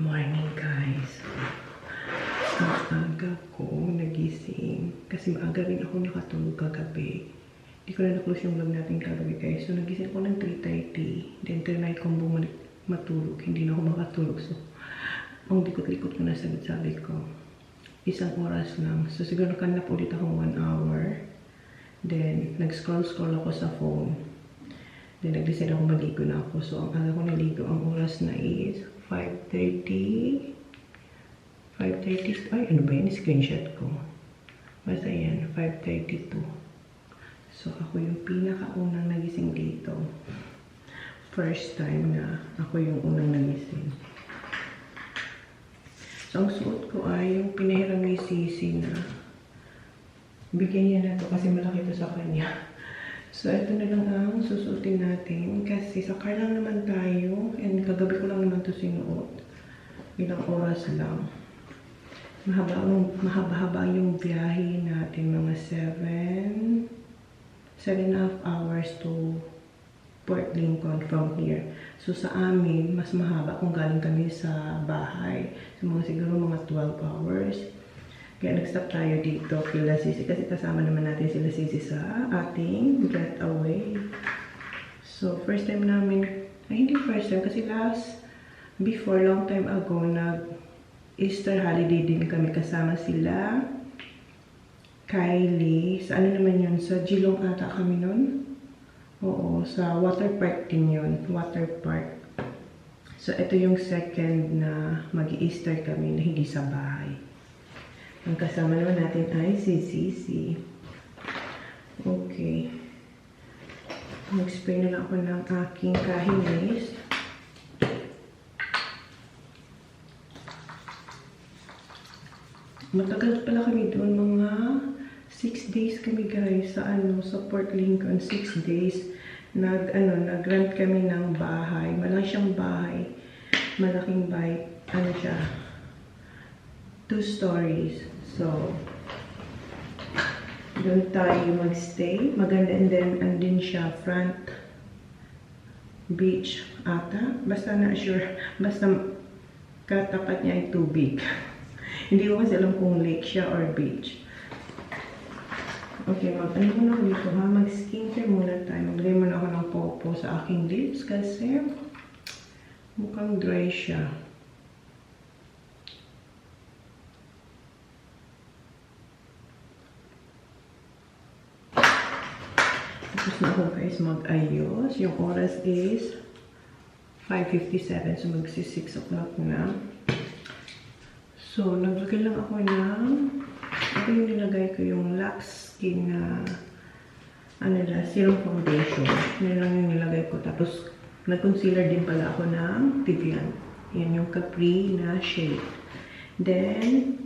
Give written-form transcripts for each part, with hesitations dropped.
Morning guys. Ang aga ko nagising. Kasi maaga rin ako nakatulog kagabi. Hindi ko na na-close yung vlog natin kagabi guys. So nagising ako ng 3:30. Then trinay kong bumalik matulog. Hindi na ako makatulog. So ang likot-likot ko na sabi ko. Isang oras lang. So siguro nakanap ulit akong 1 hour. Then nag-scroll ako sa phone. Then nag-decide ako maligo na ako. So ang aga ko naligo, ang oras na is 5:30. Ay, ano ba yun? Screenshot ko. Basta yan, 5:32. So, ako yung pinakaunang nagising dito. First time na ako yung unang nagising. So, ang suot ko ay yung pinahiram ni Sisi na bigyan niya na to kasi malaki to sa kanya. So, ito na lang ang susuotin natin kasi sa car lang naman tayo and kagabi ko lang naman to sinuot. Ilang oras lang. Mahaba-haba yung biyahe natin, mga 7.5 hours to Port Lincoln from here. So sa amin, mas mahaba kung galing kami sa bahay. So siguro mga 12 hours. Kaya nag-stop tayo dito kila Sisi kasi kasama naman natin sila Sisi sa ating getaway. So first time namin, hindi first time kasi before, long time ago, Easter holiday din kami kasama sila Kylie. Sa ano naman yun? Sa Geelong ata kami nun. Oo, sa water park din yun. Water park. So, ito yung second na mag-Easter kami na hindi sa bahay. Ang kasama naman natin ay si Sisi. Okay. Mag-spray na lang ako ng aking kahinis. Matagal pala kami doon, mga 6 days kami guys sa Port Lincoln. 6 days. Nag-rent kami ng bahay. Malaki siyang bahay. Malaking bahay. Ano siya? 2 stories. So, doon tayo mag-stay. Maganda, and then andin siya front beach ata. Basta na sure. Basta katapat niya ay tubig. Hindi ko kasi alam kung lake siya or beach. Okay, ano muna dito ha? Mag-skincare muna tayo. Maglagay muna ako ng popo sa aking lips kasi mukhang dry siya. Tapos na ako guys mag-ayos. Yung oras is 5:57. So magsi-6 o'clock na. So, naglagay lang ako ito yung nilagay ko yung Lux Skin na, serum foundation. Yan lang yung nilagay ko. Tapos, nag-concealer din pala ako ng Tivian. Yan yung Capri na shade. Then,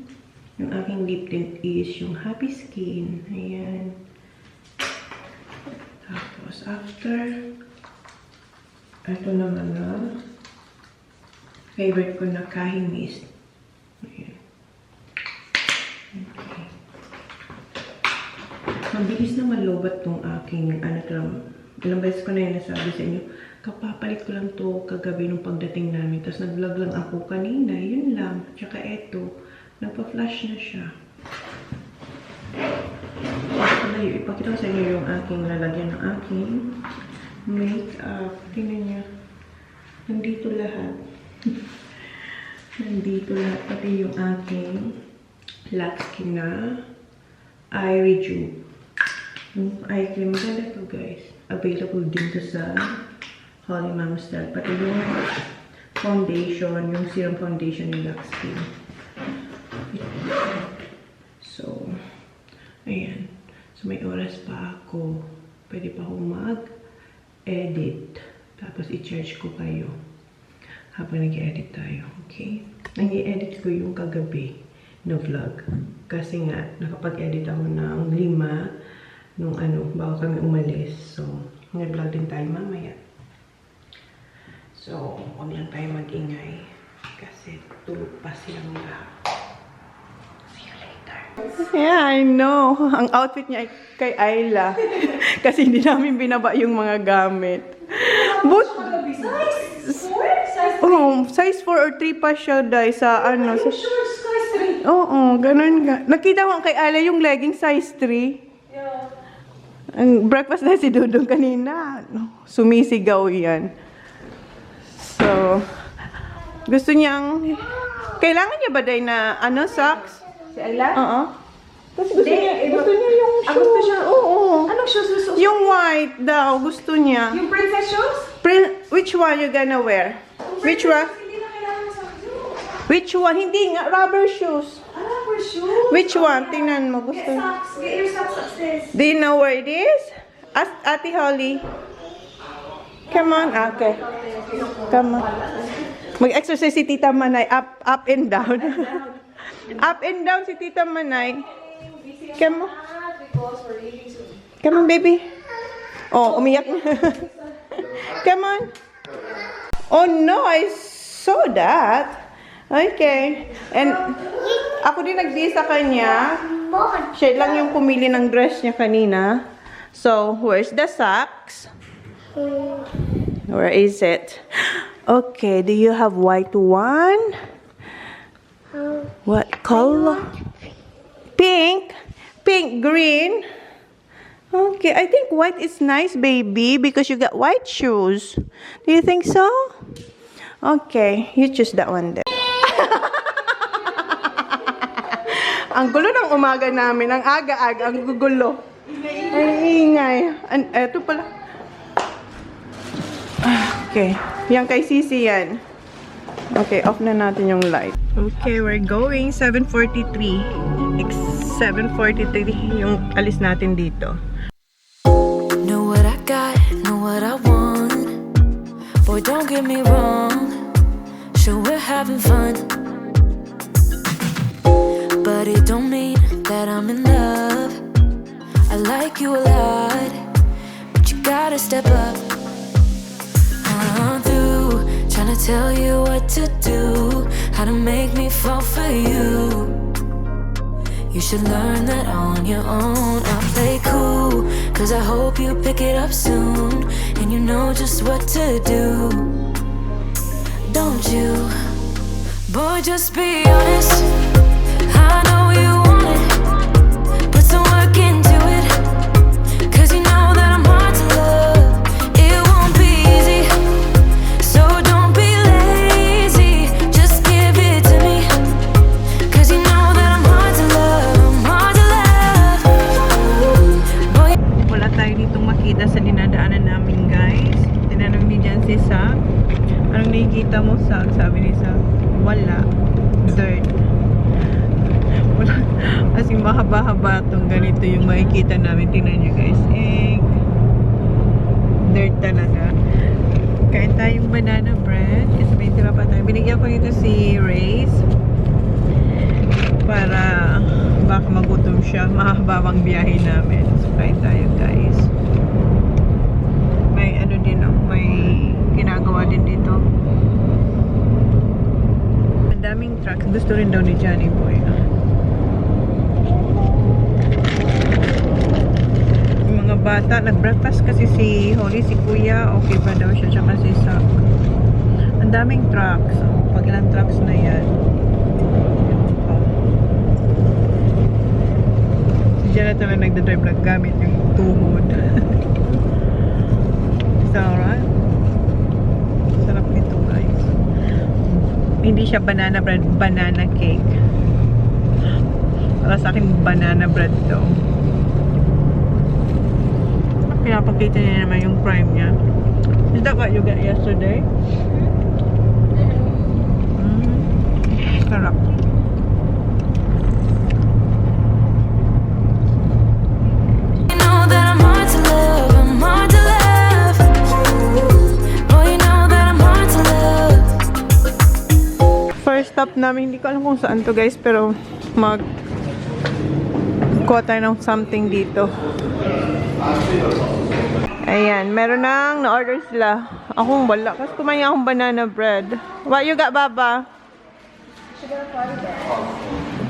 yung aking lip tint is yung Happy Skin. Ayan. Tapos, after, ito naman na, favorite ko na Kahi Mist. Ayan. Okay. Mabilis na malobat tong aking, ilang beses ko na yan nasabi sa inyo, kapapalit ko lang to kagabi nung pagdating namin. Tapos nag-vlog lang ako kanina, yun lang. Tsaka eto, nagpa-flash na siya. Ipakita ko sa inyo yung aking lalagyan ng aking makeup. Tingnan niya. Nandito lahat. Nandito lahat, pati yung aking Lux Skin na eye rejuve. Yung eye cream, maganda to guys. Available din to sa Holy Mom Style. Pati yung foundation, yung serum foundation ng Lux Skin. So, ayan. So, may oras pa ako. Pwede pa akong mag-edit. Tapos, i-charge ko kayo habang nag-edit tayo, okay? Nag-edit ko yung kagabi na vlog. Kasi nga, nakapag-edit ako ng 5 nung bago kami umalis. So, nag-vlog din tayo mamaya. So, huwag lang tayo mag-ingay. Kasi tulog pa silang lahat. See you later. Yeah, I know. Ang outfit niya ay kay Ayla. Kasi hindi namin binaba yung mga gamit. Size 4 or 3 pa siya, dahil sa ano. Sa... Size 3. Oo, ganun nga. Nakita ko kay Ala yung legging size 3. Yeah. Ang breakfast na si Dudong kanina. Sumisigaw yan. So, gusto niyang... Kailangan niya ba dahil na ano, socks? Si Ayla? Oo. Kasi gusto niya yung shoes. Gusto siya? Oo. Anong shoes gusto? Yung white daw, gusto niya. Yung princess shoes? Which one you gonna wear? Which one? Hindi na kailangan sa akin. Which one? Hindi nga, rubber shoes. Rubber shoes? Which one? Tingnan mo, gusto Get niya. socks. Get your socks upstairs. Do you know where it is? Ask Ate Holly. Come on. Okay. Come on. Mag-exercise si Tita Manay. Up and down. Up and down si Tita Manay. Come on. Come on, baby. Oh, umiyak na. Come on. Oh no, I saw that. Okay. And ako din nagdi sa kanya. Siya lang yung pumili ng dress niya kanina. So, where's the socks? Where is it? Okay, do you have white one? What color? Pink? Pink, green? Okay, I think white is nice, baby, because you got white shoes. Do you think so? Okay, you choose that one then. Ang gulo ng umaga namin, ang aga-aga, ang gugulo. Ay, ingay. Eto pala. Okay, yan kay Sisi yan. Okay, off na natin yung light. Okay, we're going 7:43. 7:43 yung alis natin dito. Know what I got, know what I want. Boy, don't get me wrong. Sure, we're having fun. But it don't mean that I'm in love. I like you a lot, but you gotta step up. I'm through trying to tell you what to do, how to make me fall for you. You should learn that on your own. I play cool, cause I hope you pick it up soon, and you know just what to do. Don't you? Boy, just be honest. I know you want it. Put some work into it, cause you know that I'm hard to love. It won't be easy, so don't be lazy. Just give it to me, cause you know that I'm hard to love. I'm hard to love. Boy. Wala tayo ditong makita sa dinadaanan namin, guys. Tinanong ni Jan si Sak, anong nakikita mo, Sak? Sabi ni Sak, wala. Dirt. Wala. Kasi mahaba-haba itong ganito yung makikita namin. Tingnan nyo, guys. Dirt talaga. Kain tayong banana bread. Kasi may tira pa tayo. Binigyan ko nito si Reyes para baka magutom siya. Mahaba ang biyahe namin. So, kain tayo, guys. May ano din, may ginagawa din dito. Ang daming trucks. Gusto rin daw ni Johnny Boy. Yung mga bata, nag-breakfast kasi si Holly, si Kuya, okay pa daw siya, tsaka si Sak. Ang daming trucks. Pag ilang trucks na yan. Si Jonathan lang nagdadrive lang gamit yung tuhod. Sarap. Sarap nito, guys. Hindi siya banana bread, banana cake. Para sa akin, banana bread to. Pinapakita niya naman yung prime niya. Is that what you got yesterday? Sarap. You know that I'm hard to love. I'm hard to love. Boy, you know that I'm hard to love. First stop namin, hindi ko alam kung saan to, guys, pero kuha tayo ng something dito. Ayan, meron nang na-order sila. Akong wala, kasi kumain akong banana bread. What you got, Baba?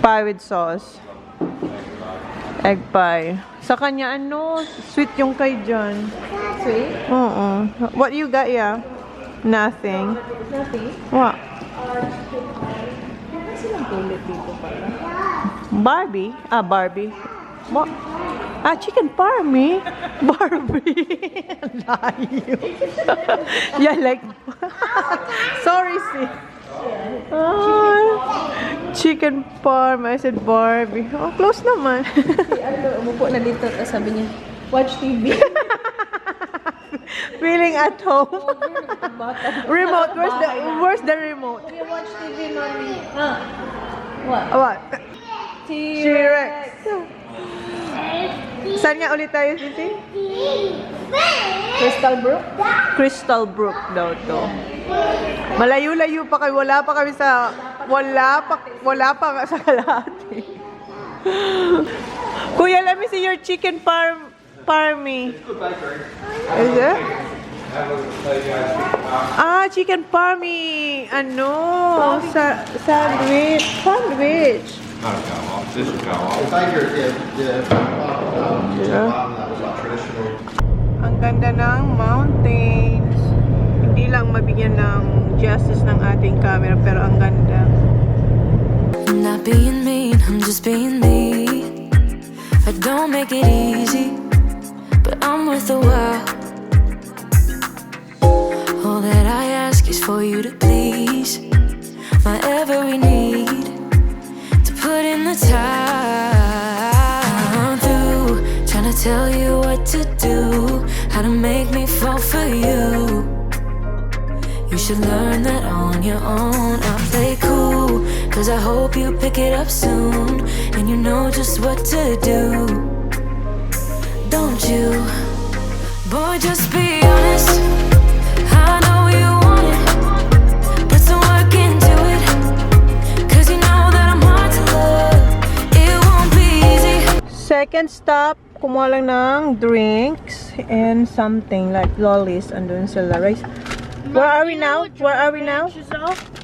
Pie with sauce. Egg pie. Sa kanya, ano, sweet yung kay John. Sweet? Oo. What you got, yeah? Nothing. Nothing? What? Meron silang bullet dito pala. Barbie? Ah, Barbie. What? Ah, chicken parmy. Barbie. Layo. Yeah, like... Sorry, sis. Chicken parm. I said Barbie. Oh, close naman. Si ano, umupo na dito, tapos sabi niya, watch TV. Feeling at home. Remote. Where's the remote? We watch TV, mommy. What? What? T-Rex. Saan nga ulit tayo, Sisi? Crystal Brook? Crystal Brook daw to. Malayo-layo pa kami. Wala pa kami sa... Wala pa nga sa kalahati. Kuya, let me see your chicken parmy. Is it? Ah, chicken parmy. Ano? Sandwich. Sandwich. That'll go off. This will go off. The baker, that was like traditional. Ang ganda ng mountains. Hindi lang mabigyan ng justice ng ating camera, pero ang ganda. I'm not being mean, I'm just being me. I don't make it easy, but I'm worth a while. All that I ask is for you to please my every need, to put in the time. I'm through trying to tell you what to do, how to make me fall for you. You should learn that on your own. I play cool, cause I hope you pick it up soon, and you know just what to do. Don't you? Boy, just be honest. I know you want it. Put some work into it, cause you know that I'm hard to love. It won't be easy. Second stop, kumuha lang ng drinks and something like lollies. Andun sila, right? Where are we now? Where are we now?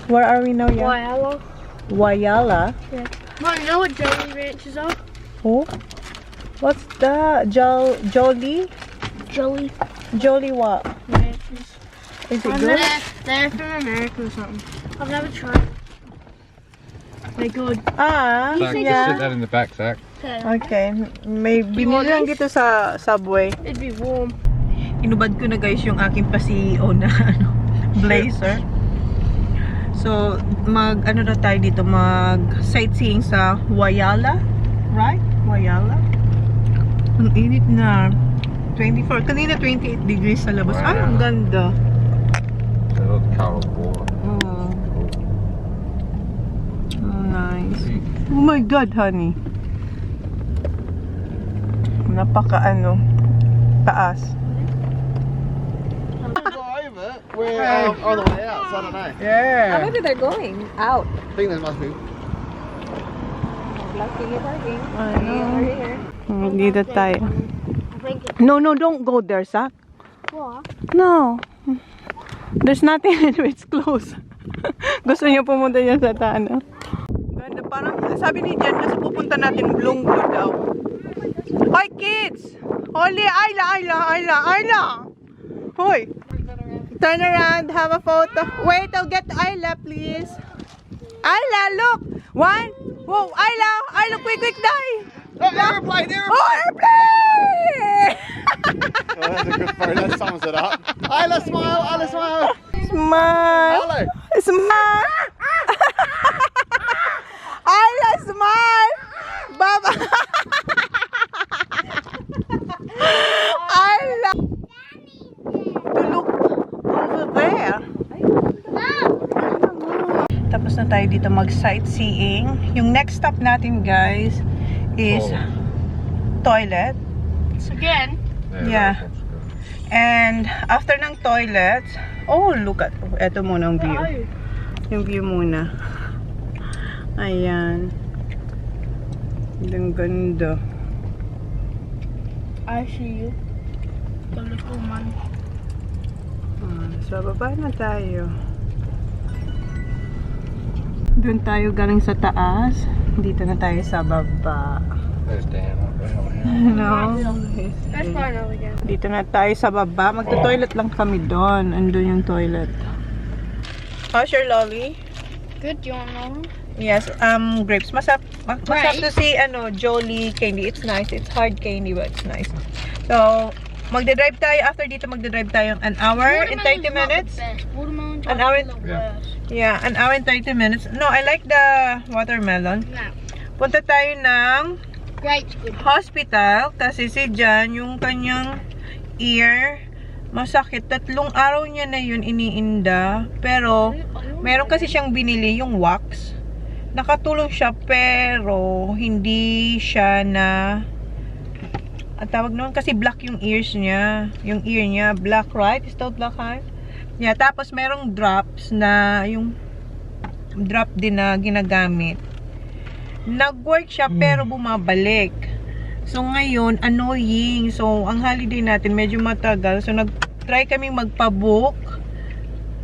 Where are we now, yeah? Wayala. Wayala? Yeah. Mom, you know what Jolly Ranches are? Oh? What's that? Jolly? Jolly what? Ranches. Is it good? They're from America or something. I've never tried. They're good. Ah, Zach, yeah. sit that in the back, Zach. Okay. May binili lang dito sa Subway. It'd be warm. Inubad ko na guys yung aking pa-CEO na ano, blazer. So, ano na tayo dito, sightseeing sa Wayala. Right? Wayala. Ang init na. 24. Kanina 28 degrees sa labas. Ay, ang ganda. A lot of cold water. Oh. Oh, nice. Oh my God, honey. Napaka taas. We're on the way out, so I don't know. Yeah. Maybe they're going out. I think there must be. Lucky you're parking. I know. Here. Dito tayo. I think it's No, don't go there, Zach. what? No. There's nothing. It's closed. Gusto niya pumunta niya sa Tana. Ganda. Parang sabi ni Jen kasi pupunta natin Blunggo daw. Hoy, kids! Holy, Ayla! Hoy! Turn around, have a photo. Wait, I'll get Ayla, please. Ayla, look! One. Whoa, Ayla, quick, die! Airplane! Oh, airplane! Oh, that's a good photo. That sums it up. Isla, smile! Isla, smile! Smile! Hello! Smile! Ayla, smile! Baba! Ayla! To look over there. Tapos na tayo dito mag-sightseeing. Yung next stop natin, guys, is toilet. Again. Yeah. And after ng toilet, oh, look at, eto muna ang view. Yung view muna. Ayan. Ang ganda. I see you. The little man. So, baba na tayo. Doon tayo galing sa taas. Dito na tayo sa baba. There's Dan up there. No. That's fine over there. Dito na tayo sa baba. Magto-toilet lang kami doon. Andun yung toilet. How's your lolly? Good, do you want one? Yes, grapes. Masarap to see, Jolly candy. It's nice. It's hard candy, but it's nice. So, magdadrive tayo. After dito, magdadrive tayo an hour and 30 minutes. An hour and... Yeah, an hour and 30 minutes. No, I like the watermelon. No. Punta tayo ng Grape's good. hospital kasi si Jan, yung kanyang ear, masakit. 3 araw niya na yun iniinda. Pero, meron kasi siyang binili yung wax. Nakatulong siya pero hindi siya na ang tawag noon kasi black yung ears niya. Yung ear niya, black, right? Is that black, right? Yeah, tapos merong drops na yung drop din na ginagamit. Nag-work siya pero bumabalik. So ngayon, annoying. So ang holiday natin medyo matagal. So nag-try kami magpa-book.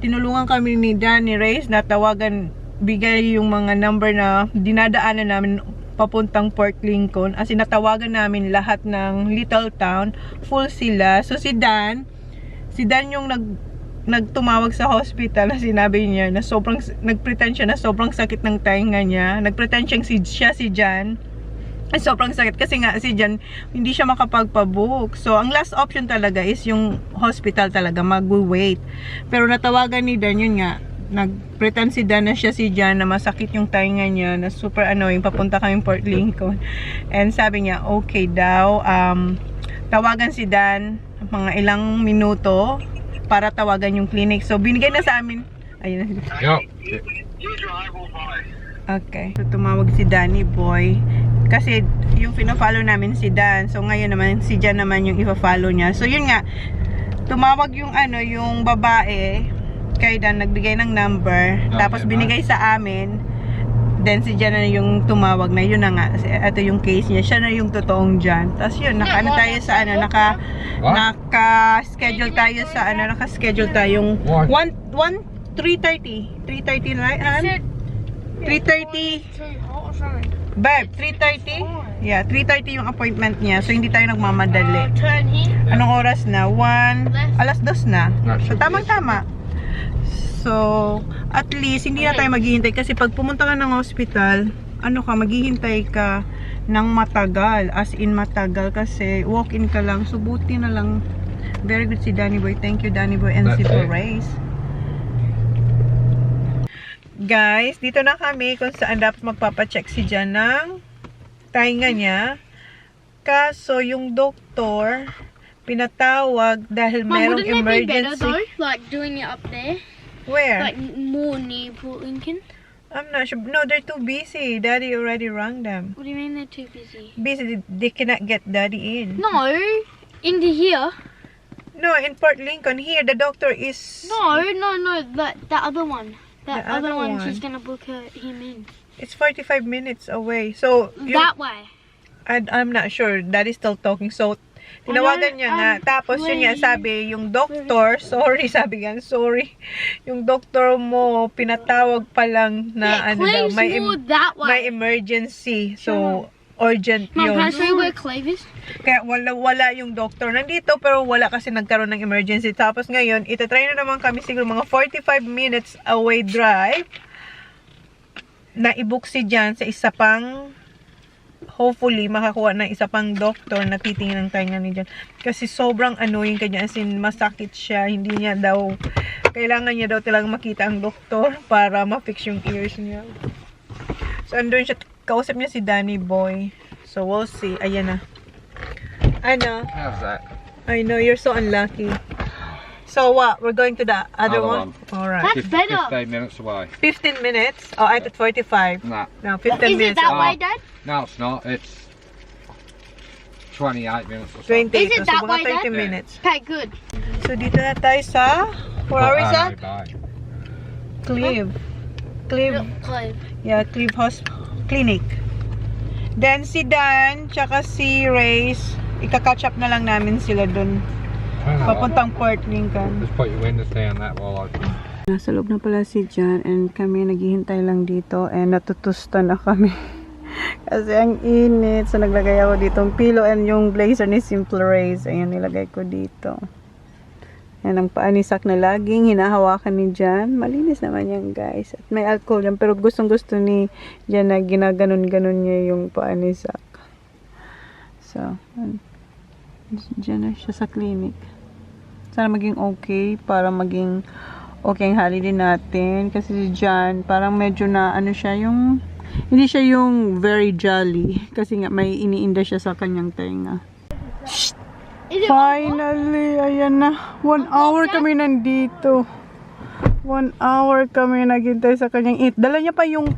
Tinulungan kami ni Danny Reyes na tawagan, bigay yung mga number na dinadaanan namin papuntang Port Lincoln. As in, natawagan namin lahat ng little town. Full sila. So si Dan yung nagtumawag sa hospital na sinabi niya na sobrang, nagpretend siya na sobrang sakit ng tainga niya. Nagpretend siya si Jan. Ay, sobrang sakit kasi nga si Jan hindi siya makapagpabook. So, ang last option talaga is yung hospital talaga, mag-wait. Pero natawagan ni Dan, yun nga, nagpretend si Dan na siya si Jan na masakit yung tainga niya, na super annoying, papunta kami Port Lincoln. And sabi niya, okay daw, tawagan si Dan mga ilang minuto para tawagan yung clinic. So, binigay na sa amin. Ayun. Yup. Okay. So, tumawag si Danny Boy. Kasi, yung pina-follow namin si Dan. So, ngayon naman, si Jan naman yung ipa-follow niya. So, yun nga. Tumawag yung yung babae. Kay Dan, nagbigay ng number. Tapos, binigay sa amin. Then, si Jan na yung tumawag na. Yun na nga. Ito yung case niya. Siya na yung totoong Jan. Tapos, yun. Tayo sa naka-schedule tayo sa naka-schedule tayong 3:30. 3:30, right? 3:30. Babe, 3:30? Yeah, 3:30 yung appointment niya. So, hindi tayo nagmamadali. Turn here. Anong oras na? 2:00 na. So, tamang-tama. So, at least, hindi na tayo maghihintay. Kasi pag pumunta ka ng hospital, maghihintay ka ng matagal. As in, matagal. Kasi walk-in ka lang. So, buti na lang. Very good si Danny Boy. Thank you, Danny Boy and si Race. Guys, dito na kami kung saan dapat magpapacheck si Jan ng tainga niya. Kaso, yung doktor, pinatawag dahil merong emergency. Wouldn't it be better though? Like doing it up there? Where? Like more near Port Lincoln? I'm not sure. No, they're too busy. Daddy already rang them. What do you mean they're too busy? Busy. They cannot get Daddy in. No, into here. No, in Port Lincoln. Here, the doctor is... No, that other one. That The other other one, one. she's gonna book him in. It's 45 minutes away. So, That way. I'm not sure. Daddy's still talking. So, tinawagan niya nga. Tapos, yun nga, sabi, yung doctor, sorry, sabi nga, sorry. Yung doctor mo, pinatawag pa lang na, Yeah, daw, that way. may emergency. So, urgent Mom, can I yun. show you where Clave is? Kaya wala yung doctor nandito, pero wala kasi nagkaroon ng emergency. Tapos ngayon, itatry na naman kami siguro mga 45 minutes away drive na i-book si Jan sa isa pang, hopefully, makakuha ng isa pang doctor na titingin ng tainga ni Jan. Kasi sobrang annoying kanya, as in, masakit siya. Hindi niya daw, kailangan niya daw talagang makita ang doktor para ma-fix yung ears niya. So, andun siya, kausap niya si Danny Boy. So, we'll see. Ayan na. How's that? I know, you're so unlucky. So, what? We're going to the other one? Alright. That's better. 15 minutes away. 15 minutes? Oh, I thought 45. Nah. No, 15 Is it minutes. that way, Dad? No, it's not. It's 28 minutes or something. 28. Is it So, that mga way, 30 Dad? minutes. Okay, good. So, dito na tayo sa... Where are we at? Bye. Cleve. Cleve. Clave. Yeah, Cleve Clinic. Then, si Dan, tsaka si Race, ika-catch up na lang namin sila dun. Papuntang Port Lincoln. Just put your windows down that while I can. Nasa loob na pala si Jan and kami naghihintay lang dito and natutusta na kami. Kasi ang init. So, naglagay ako ditong pillow and yung blazer ni Simple Rays. Ayan, nilagay ko dito. Yan ang paanisak na laging hinahawakan ni Jan. Malinis naman yan, guys. At may alcohol yan. Pero gustong-gusto ni Jan na ginaganon-ganon niya yung paanisak. So, Jan na siya sa clinic. Sana maging okay para maging okay ang holiday natin. Kasi si Jan, parang medyo na ano siya yung hindi siya yung very jolly. Kasi nga may iniinda siya sa kanyang tenga. Finally, ayan na. 1 hour kami nandito. 1 hour kami naghintay sa kanyang eat. Dala niya pa yung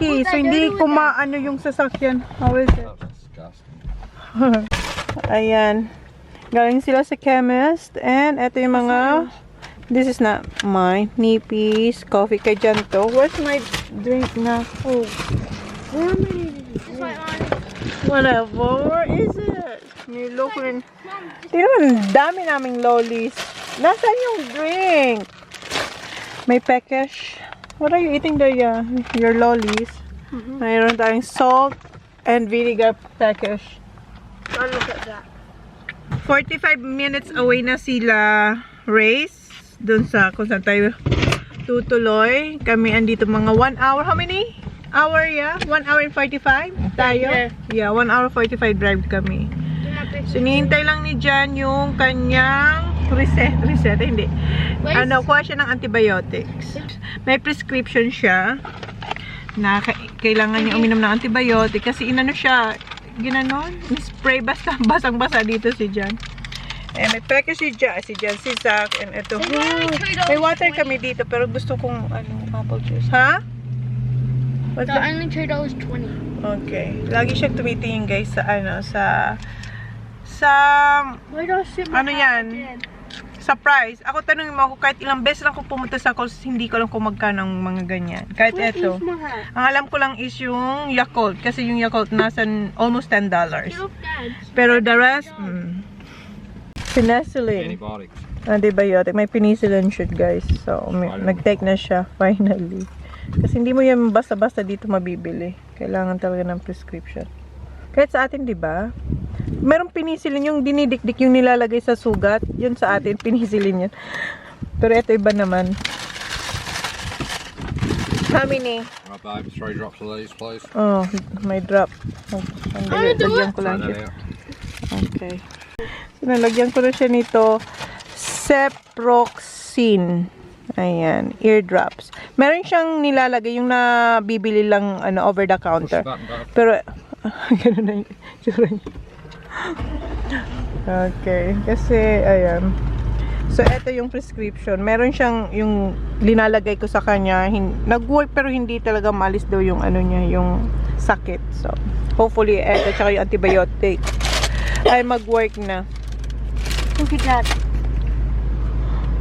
key. So, hindi kumaano yung sasakyan. How is it? Disgusting. Ayan. Galing sila sa chemist. And ito yung mga... This is not mine. Nippies, coffee kay Jan to. Where's my drink na? Oh. Where am I? Whatever. Where is it? Nilok rin. Tingnan mo, dami naming lollies. Nasaan yung drink? May pekesh. What are you eating there, your lollies? Mayroon tayong salt and vinegar pekesh. Oh, look at that. 45 minutes away na sila race. Doon sa kung saan tayo tutuloy. Kami andito mga 1 hour. How many? Hour, yeah? 1 hour and 45 tayo? Yeah, 1 hour 45 drive kami. So, nihintay lang ni Jan yung kanyang reset, hindi. Ano, kuha siya ng antibiotics. May prescription siya na kailangan niya uminom ng antibiotic kasi inano siya, ginanon, spray basta, basang-basa dito si Jan. Eh, may peke si Jan, si Zach, and ito. May water kami dito, pero gusto kong, apple juice. Ha? What's that? Only $2.20. Okay. Lagi siyang tumitingin, guys, sa, Why do I sit my ano yan? Sa price. Ako tanongin mo ako, kahit ilang beses lang kung pumunta sa calls, hindi ko lang kung magkano ang mga ganyan. Kahit eto. Ang alam ko lang is yung Yakult. Kasi yung Yakult nasa almost $10. Pero the rest, penicillin. Antibiotics. Antibiotic. May penicillin shoot, guys. So, nag-take na siya, finally. Kasi hindi mo yan basta-basta dito mabibili. Kailangan talaga ng prescription. Kahit sa atin, di ba? Merong penicillin yung dinidikdik yung nilalagay sa sugat. Yun sa atin, penicillin yan. Pero ito iba naman. How many? Right, babe, 3 drops of these, please. Oh, may drop. Lagyan ko lang siya. Okay. So, nalagyan ko na siya nito. Ceproxin. Ayan, eardrops. Meron siyang nilalagay yung nabibili lang over the counter. Pero, gano'n na yung tsura niya. Okay, kasi, ayan. So, ito yung prescription. Meron siyang, yung linalagay ko sa kanya. Nag-work pero hindi talaga malis daw yung niya, yung sakit. So, hopefully, ito, tsaka yung antibiotic ay mag-work na. Look at that.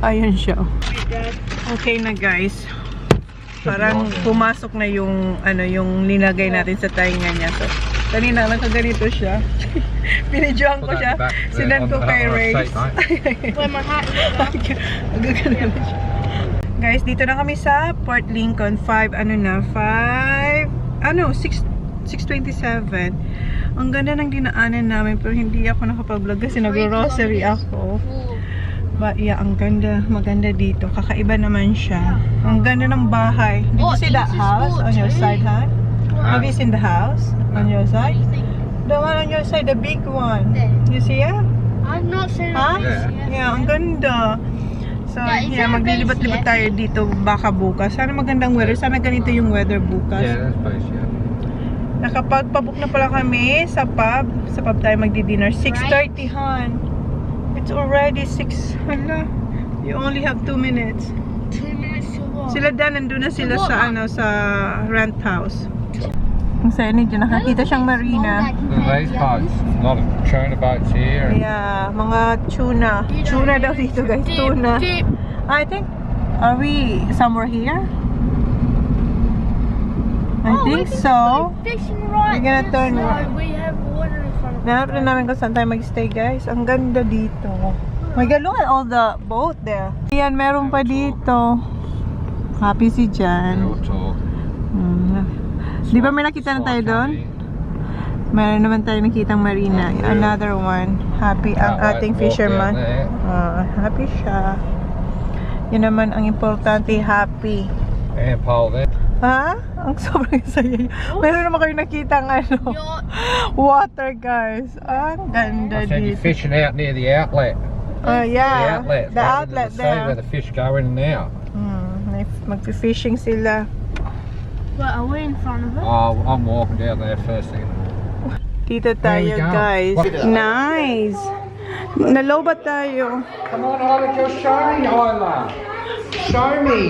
Ayun siya. Okay na, guys. Parang pumasok na yung yung linagay natin sa tainga niya. So, kanina nakaganito siya. Pinidyoan ko siya. Sinan ko kay Ray. Where my hat is. Guys, dito na kami sa Port Lincoln. 6:27. Ang ganda ng dinaanan namin pero hindi ako nakapag-vlog kasi nag-grocery ako. But yeah, ang ganda, maganda dito. Kakaiba naman siya. Ang ganda ng bahay. Did you see that house on your side, huh? Have you seen the house on your side? The one on your side, the big one. You see it? I've not seen Huh? it. Yeah, ang ganda. So, yeah, maglilibot-libot tayo dito baka bukas. Sana magandang weather. Sana ganito yung weather bukas. Yeah, that's base, yeah. Nakapagpabook na pala kami sa pub. Sa pub tayo magdi-dinner. 6:30, hon. It's already 6. Hala. You only have 2 minutes. 2 minutes to walk. Sila Dan, nandun na sila sa sa rent house. Ang saya ni Jan, nakakita siyang marina. These boats, a lot of Chona boats here. Yeah, mga tuna. Tuna daw dito, guys. Tuna. I think, are we somewhere here? I think so. We're gonna turn right. We have water in front of us. Nanap na namin kung saan tayo mag-stay, guys. Ang ganda dito. My God, look at all the boat there. Yan, meron pa dito. Happy si Jan. Di ba may nakita na tayo doon? Meron naman tayo nakitang marina. Another one. Happy ang ating fisherman. Happy siya. Yun naman ang importante, happy. And pole there. Ha? Ang sobrang saya. Meron naman kayo nakitang water, guys. Ang ganda I said you're dito. fishing out near the outlet. Yeah. The outlet. The right outlet into the sea there. where the fish go in and out. Magfi-fishing sila. But are we in front of it? Oh, I'm walking down there first thing. Dito There we tayo, go. guys. Nice. Nalobat tayo. Come on, Isla, just show me, Isla. Show me.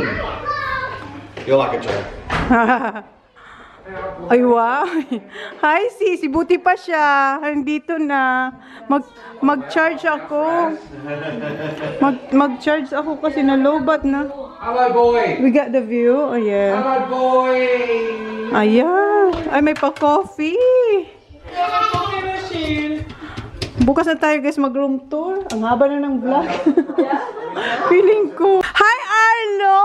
You're like a champ. Ay, wow. Hi, sis. Buti pa siya. Nandito na. Mag-charge ako. Mag-charge ako kasi nalobat na. Hello, boy. We got the view. Oh, yeah. Hello, boy. Ayan. Ay, may pa-coffee. Bukas na tayo, guys, mag-room tour. Ang haba na ng vlog. Feeling ko. Hi, Arlo!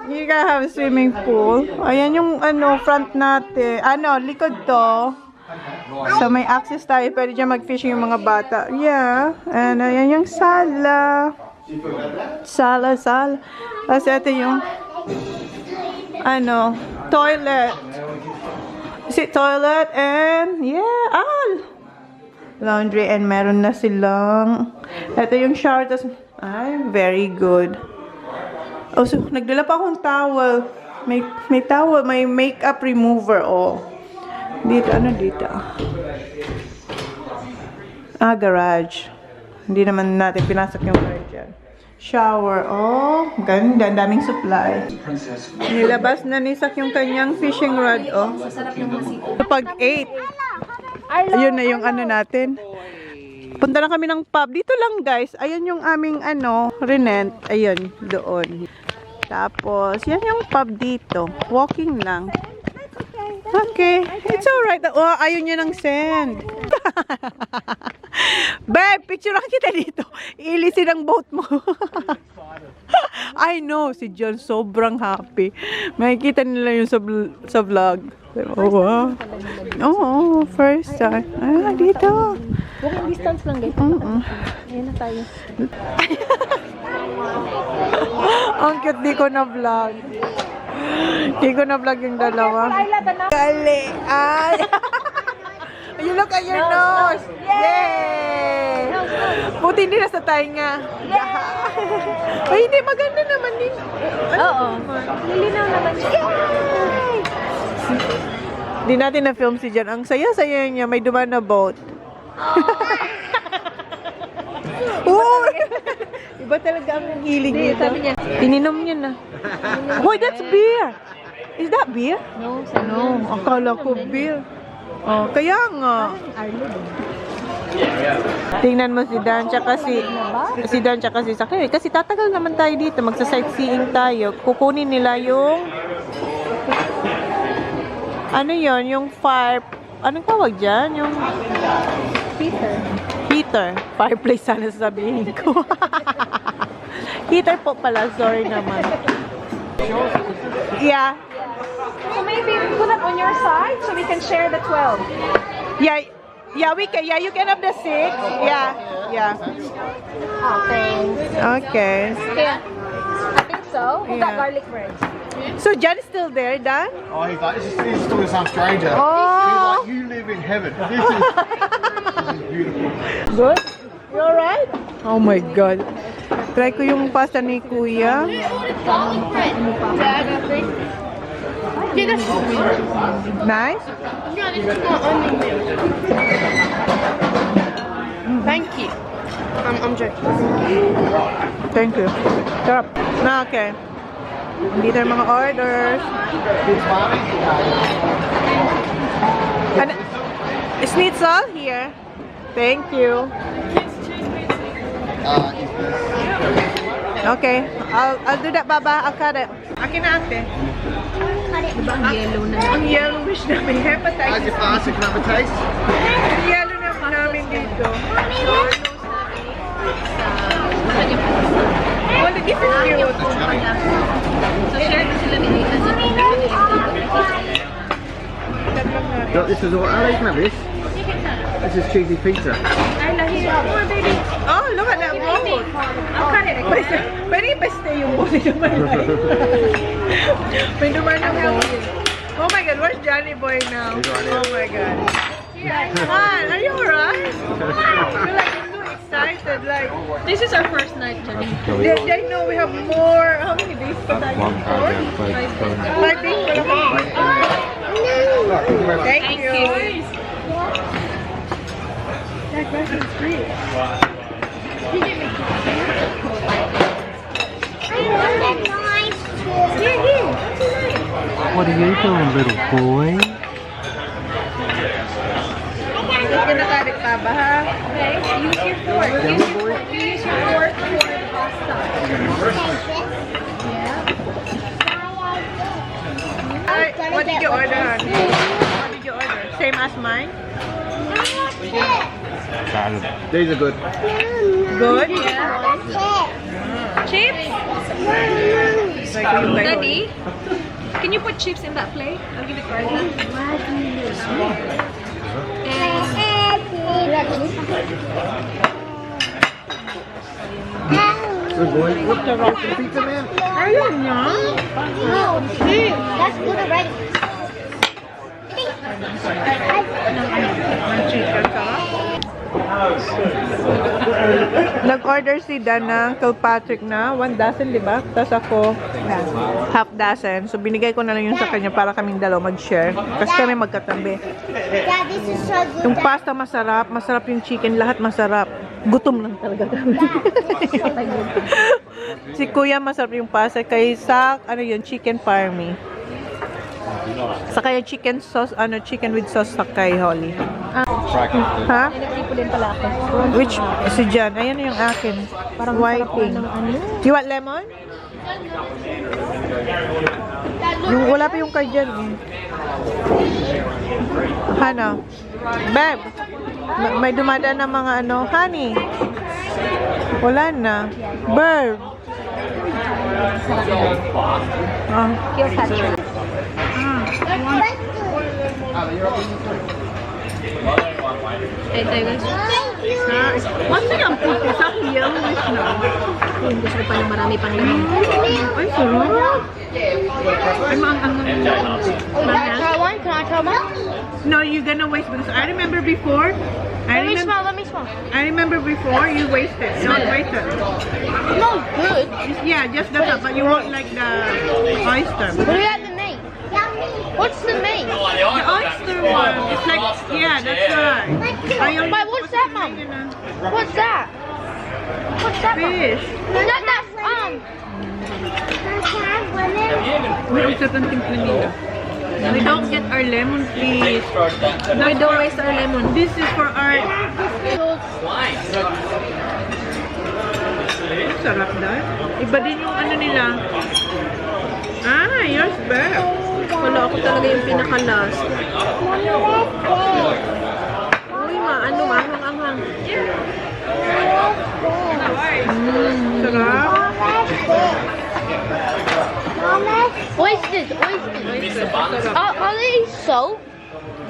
You gotta have a swimming pool. Ayan yung front natin. Likod to. So may access tayo. Pwede dyan mag-fishing yung mga bata. Yeah. And ayan yung sala. Sala. Tapos ito yung toilet. Is it toilet? And yeah. Laundry. And meron na silang ito yung shower. Tapos, very good. Oh, so nagdala pa akong towel. May towel, may makeup remover. Oh. Dito, dito? Garage. Hindi naman natin pinasok yung garage dyan. Shower. Oh, ganda. Daming supply. Nilabas na ni Sak yung kanyang fishing rod. Oh. Pag 8. Ayun na yung natin. Punta na kami ng pub. Dito lang, guys. Ayan yung aming rent. Ayun, doon. Tapos, yan yung pub dito. Walking lang. Okay. It's alright. Oh, ayun niya ng sand. Babe, picture kita dito. Ilisin ang boat mo. I know, si John sobrang happy. Makikita nila yun sa vlog. Oh, wow. Oo, first time. Dito. Walking distance lang, guys. Ayan na tayo. Ang cute, di ko na vlog. Di ko na vlog yung dalawa. Gali. Ay. You look at your nose. Yay! Buti hindi nasa tainga. Ay, hindi. Maganda naman din. Oo. Nilinaw naman siya. Yay! Di natin na-film si Jan. Ang saya-saya niya. May dumaan na boat. Oh! Iba talaga ang hilig dito. Sabi niya. Tininom niya na. Hoy, that's beer! Is that beer? No, No, akala ko beer. Oh, kaya nga. Tingnan mo si Dan tsaka si Dan tsaka si Sakay. Kasi tatagal naman tayo dito. Magsa-sightseeing tayo. Kukunin nila yung yon, yung fire. Anong tawag dyan? Yung heater. Fireplace sana sasabihin ko. Heater po pala. Sorry naman. Yeah. So maybe put it on your side so we can share the 12. Yeah, we can. Yeah, you can have the 6. Yeah. Oh, thanks. Okay. Yeah. I think so. Who got Yeah. garlic bread? So Jan is still there, Dan? Oh, he's like, this is talking to some stranger. Oh. He's like, you live in heaven. This is beautiful. Good? You alright? Oh my God. Try ko yung pasta ni Kuya. Nice? Thank you. I'm joking. Thank you. Sarap. Okay. Dito yung mga orders. And schnitzel here. Thank you. Okay. I'll do that, Baba. I'll cut it. Akin na, ate. Diba ang yellow na? Ang yellowish na may hepatitis. How's your pasta? Can I have a taste? Ang yellow na namin dito. Oh, look, this is cute. So share ko sila ni Nathan sa Look, this is all. How do you have this? This is cheesy pizza. Oh, look at that boat. Pwede pa-stay yung boat naman. May naman ang boat. Oh my God, where's Johnny Boy now? Oh my God. Come on, are you alright? You're like so excited. Like, This is our first night, Johnny. they know we have more. How many days pa tayo? 5 days pa lang. Thank you. That question is free. What are you doing, little boy? Kinakarik pa ba, ha? Okay, use your fork. Use your fork for the pasta. What did you order, honey? What did you order? Same as mine? These are good. Good? Chips? Like, yung like, Daddy? Can you put chips in that plate? I'll give it to you. Good boy. Look, the pizza man. ayun niya. That's good already. Nag-order si Dan ng Kilpatrick na 1 dozen, di ba? Tapos ako, half dozen. So, binigay ko na lang yun sa kanya para kaming dalawa mag-share. Kasi kami magkatabi. Yeah, this is so good. Yung pasta masarap, masarap yung chicken, lahat masarap. Gutom lang talaga kami. Si Kuya masarap yung pasta, kay Sak, ano yun, chicken parmy. Saka yung chicken sauce, chicken with sauce sa kay Holly. Ha? Nagpipulin pala ako. Which, si Jan, ayan na yung akin. Parang whiting. You want lemon? Yung, wala pa yung kay Jan eh. Hana? Babe, may dumadaan na mga honey. Wala na. Bird. Kilpatrick. Ay, tayo guys. What's yung puto? Sa yellowish na. Gusto ko pala marami pang laman. Ay, sarap. Ay, maang Can I try one? Can I try one? No, you're gonna waste because I remember before. Let me smell, let me smell. I remember before you wasted. Don't waste it. No, good. Yeah, just the top, but you won't like the oyster. What do you have the meat? What's the meat? The oyster one. It's like, yeah, that's right. Wait, what's that, Mom? What's that? What's that, Mom? Fish. That's May usap ng timpla nila. We don't get our lemon, please. We don't waste our lemon. This is for our... Sarap dahil. Iba din yung nila. Ah, yours back. Wala ako talaga yung pinaka-last. Uy, anghang-anghang. Sarap. Oysters. Are they salt?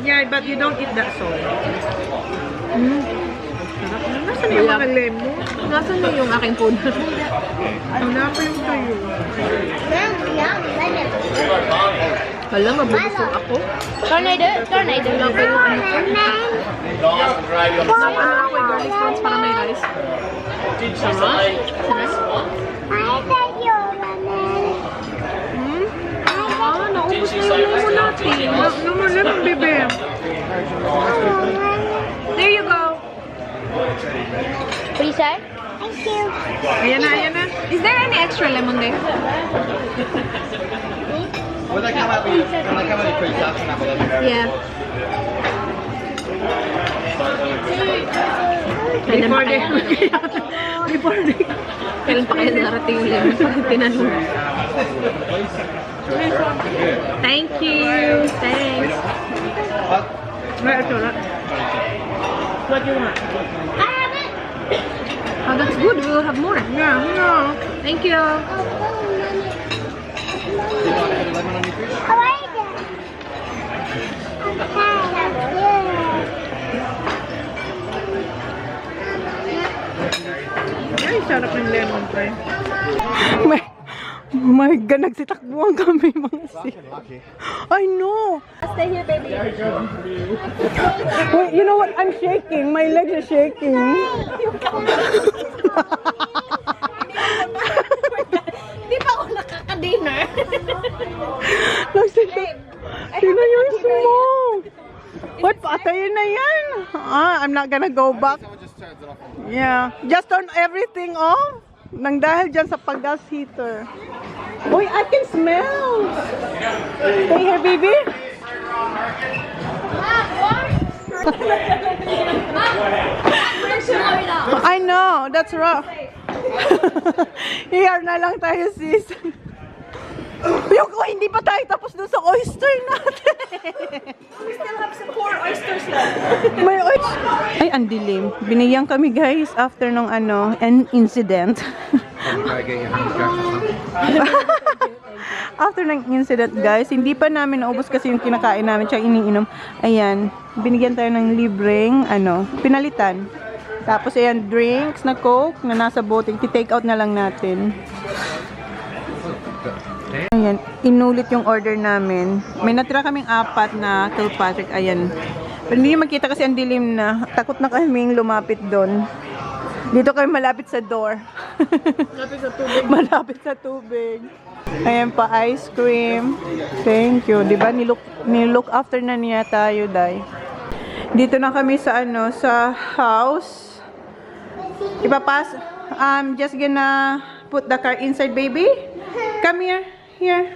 Yeah, but you don't eat that salt. Sarap na. Nasaan yung mga lemon? Nasaan na yung aking food? Wala pa yung tayo. Hala, mabubusog ako. Tornado. Wala pa yung ano ko. Ano ako, garlic prawns para may rice. Sarap. Naubos na yung lemon natin. Naman lemon, bebe. There you go. What do you say? Thank you. Ayan na. Is there any extra lemon there? When they come out with pretty tough stuff with them. Yeah. Kailan pa kayo narating yung lemon? Tinanong. Thank you. Thanks. Right, ito lang. What do you want? Oh, that's good. We will have more. Yeah, no. Thank you. How are you? sarap ng lemon pie. My God, nagsitakbuhan kami mga sis. I know. Stay here, baby. Wait, you know what? I'm shaking. My legs are shaking. Hindi pa ako nakaka-dinner. Sino yung smoke? What? Patayin na yan. I'm not gonna go back. Yeah. Just turn everything off. Nang dahil dyan sa pag-gas heater. Uy, I can smell. Stay here, baby. I know. That's rough. Here na lang tayo, sis. Hindi pa tayo tapos dun sa oyster natin. We still have some 4 oysters left. May oyster. Ay, ang dilim. Binigyan kami, guys, after nung an incident. After ng incident, guys, hindi pa namin naubos kasi yung kinakain namin tsaka iniinom. Ayan, binigyan tayo ng libreng, pinalitan. Tapos, ayan, drinks na Coke na nasa bote. I-take out na lang natin. Ayan, inulit yung order namin. May natira kaming 4 na Kilpatrick. Ayan. Pero hindi makita kasi ang dilim na. Takot na kaming lumapit doon. Dito kami malapit sa door. Malapit sa tubig. Malapit sa tubig. Ayan pa, ice cream. Thank you. Diba? Nilook after na niya tayo, Day. Dito na kami sa sa house. Ipapas. Just gonna put the car inside, baby. Come here. Here.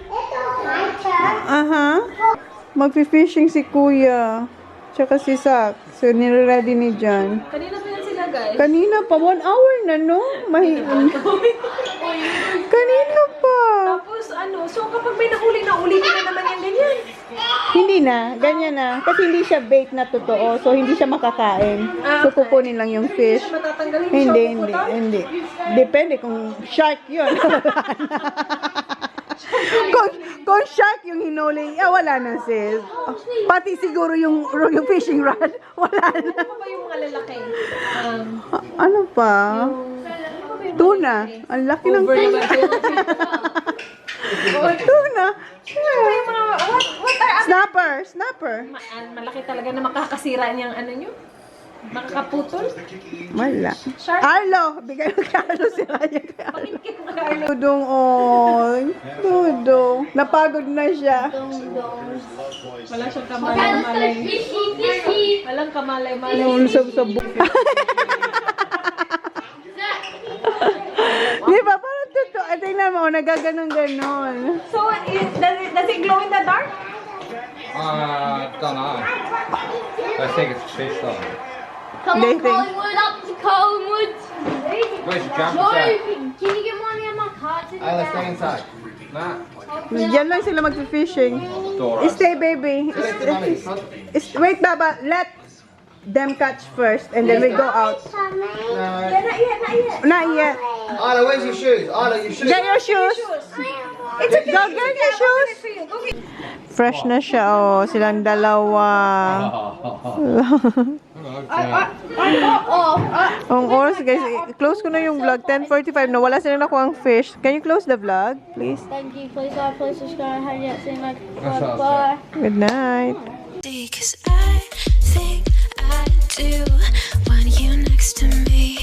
Magfi-fishing si Kuya. Tsaka si Sak. So, nire-ready ni John. Kanina pa yan sila, guys. Kanina pa. 1 hour na, no? Kanina pa. Tapos, so kapag may nahuli na naman yan ganyan. Hindi na. Ganyan na. Kasi hindi siya bait na totoo. So, hindi siya makakain. So, kukunin lang yung fish. Matatanggalin Hindi. Depende kung shark yun. kung shark yung hinuli, wala na, sis. Pati siguro yung fishing rod, wala na. Ano pa yung mga lalaki? Ano pa? Tuna. Ang laki ng tuna. Tuna. Snapper. Malaki talaga na makakasira niyang nyo? Makakaputol? Wala. Arlo! Bigay mo kay Arlo si Raya kay Arlo. Tudong, Tudong. Napagod na siya. Wala siyang kamalay-malay. Walang kamalay-malay. Yung sab-sabo. Di ba? Parang totoo. Tingnan mo, nagaganon-ganon. So, does it glow in the dark? Don't know. I think it's fish though. Come They on, think- Collingwood, up to Collingwood. Where's your jumper Joe, set? can you get money on my card? Let's stay inside. Nah. Diyan lang sila mag-fishing. Stay, baby. Wait, Baba. Let them catch first and then we go out. Not yet. Isla, where's your shoes? Isla, your shoes. Get your shoes. It's okay. Go get your shoes. Fresh na siya, silang dalawa. Ang oras, guys, close ko na yung vlog. 10:45 na, wala silang nakuha ang fish. Can you close the vlog, please? Thank you. Please like, please subscribe. Have you seen like bye. Good night. 'Cause I think I do want you next to me.